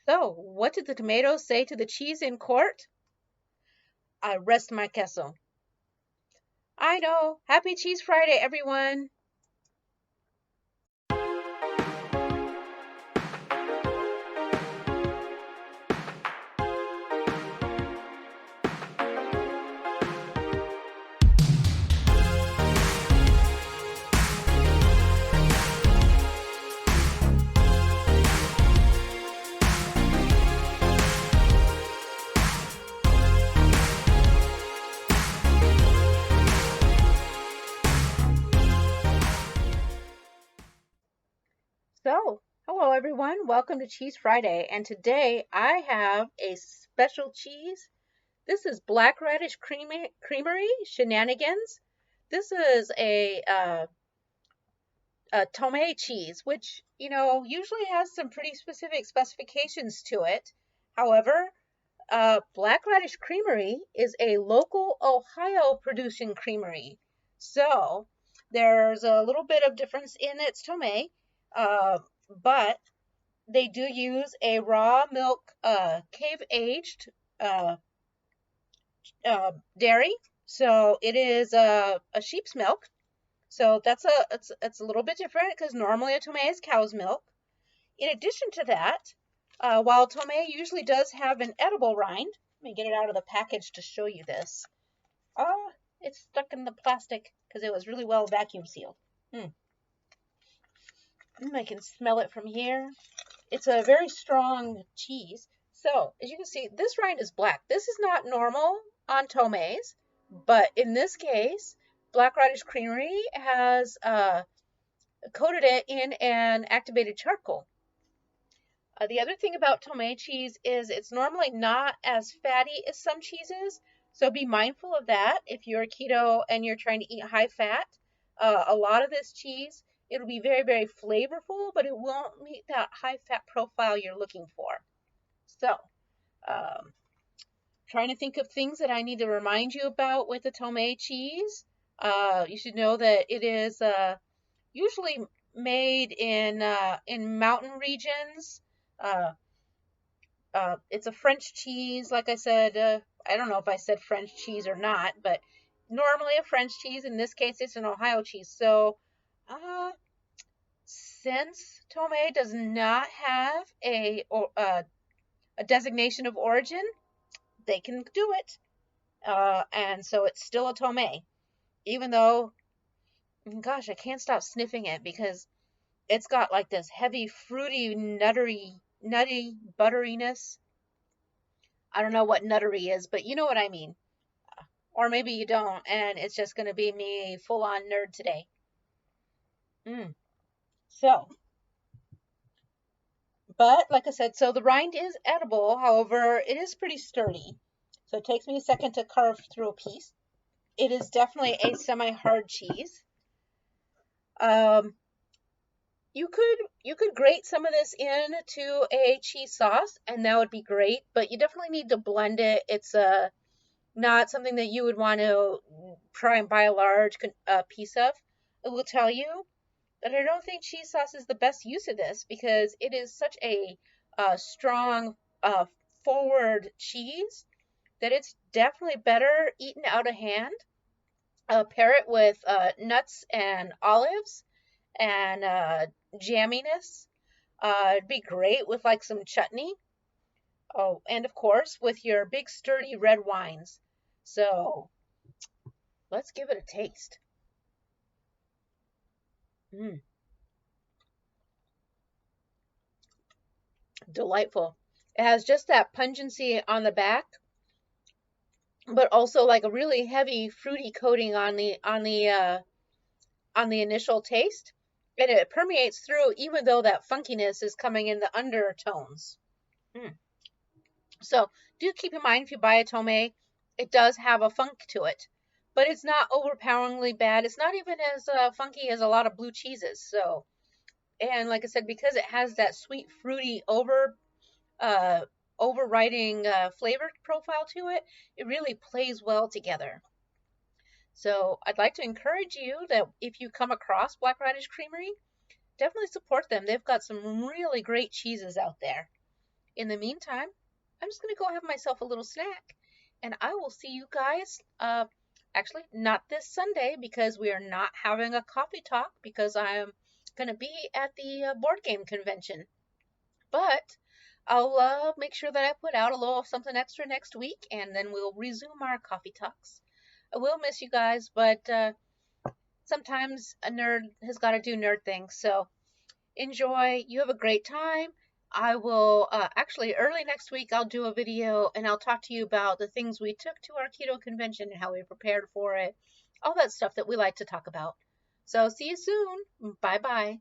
So, what did the tomatoes say to the cheese in court? I rest my queso. I know. Happy Cheese Friday, everyone. So, hello everyone. Welcome to Cheese Friday. And today I have a special cheese. This is Black Raddish Creamery Shenanigans. This is a Tomme cheese, which, usually has some pretty specific specifications to it. However, Black Raddish Creamery is a local Ohio producing creamery. So there's a little bit of difference in its Tomme, but they do use a raw milk, cave aged dairy. So it is a sheep's milk. So it's a little bit different because normally a Tomme is cow's milk. In addition to that, while Tomme usually does have an edible rind, let me get it out of the package to show you this. Oh, it's stuck in the plastic because it was really well vacuum sealed. I can smell it from here. It's a very strong cheese. So, as you can see, this rind is black. This is not normal on Tommes, but in this case, Black Raddish Creamery has coated it in an activated charcoal. The other thing about Tomme cheese is it's normally not as fatty as some cheeses, so be mindful of that if you're keto and you're trying to eat high fat. A lot of this cheese, it'll be very, very flavorful, but it won't meet that high fat profile you're looking for. So, trying to think of things that I need to remind you about with the Tomme cheese. You should know that it is usually made in mountain regions. It's a French cheese, like I said. I don't know if I said French cheese or not, but normally a French cheese. In this case, it's an Ohio cheese. So, since Tomme does not have a designation of origin, they can do it. And so it's still a Tomme, even though, gosh, I can't stop sniffing it because it's got like this heavy, fruity, nutty butteriness. I don't know what nuttery is, but you know what I mean. Or maybe you don't, and it's just going to be me full-on nerd today. So, but like I said, so the rind is edible. However, it is pretty sturdy. So it takes me a second to carve through a piece. It is definitely a semi-hard cheese. You could grate some of this into a cheese sauce, and that would be great, but you definitely need to blend it. It's not something that you would want to try and buy a large piece of. I will tell you that I don't think cheese sauce is the best use of this because it is such a strong forward cheese that it's definitely better eaten out of hand. Pair it with nuts and olives and jamminess. It'd be great with like some chutney. Oh, and of course with your big sturdy red wines. So let's give it a taste. Delightful. It has just that pungency on the back, but also like a really heavy fruity coating on the initial taste, and it permeates through even though that funkiness is coming in the undertones. So do keep in mind if you buy a Tomme, it does have a funk to it, but it's not overpoweringly bad. It's not even as funky as a lot of blue cheeses. So, and like I said, because it has that sweet fruity overriding flavor profile to it, it really plays well together. So I'd like to encourage you that if you come across Black Raddish Creamery, definitely support them. They've got some really great cheeses out there. In the meantime, I'm just going to go have myself a little snack, and I will see you guys. Actually, not this Sunday because we are not having a coffee talk because I'm going to be at the board game convention. But I'll make sure that I put out a little something extra next week, and then we'll resume our coffee talks. I will miss you guys, but sometimes a nerd has got to do nerd things. So enjoy. You have a great time. I will actually early next week I'll do a video and I'll talk to you about the things we took to our keto convention and how we prepared for it. All that stuff that we like to talk about. So see you soon. Bye bye.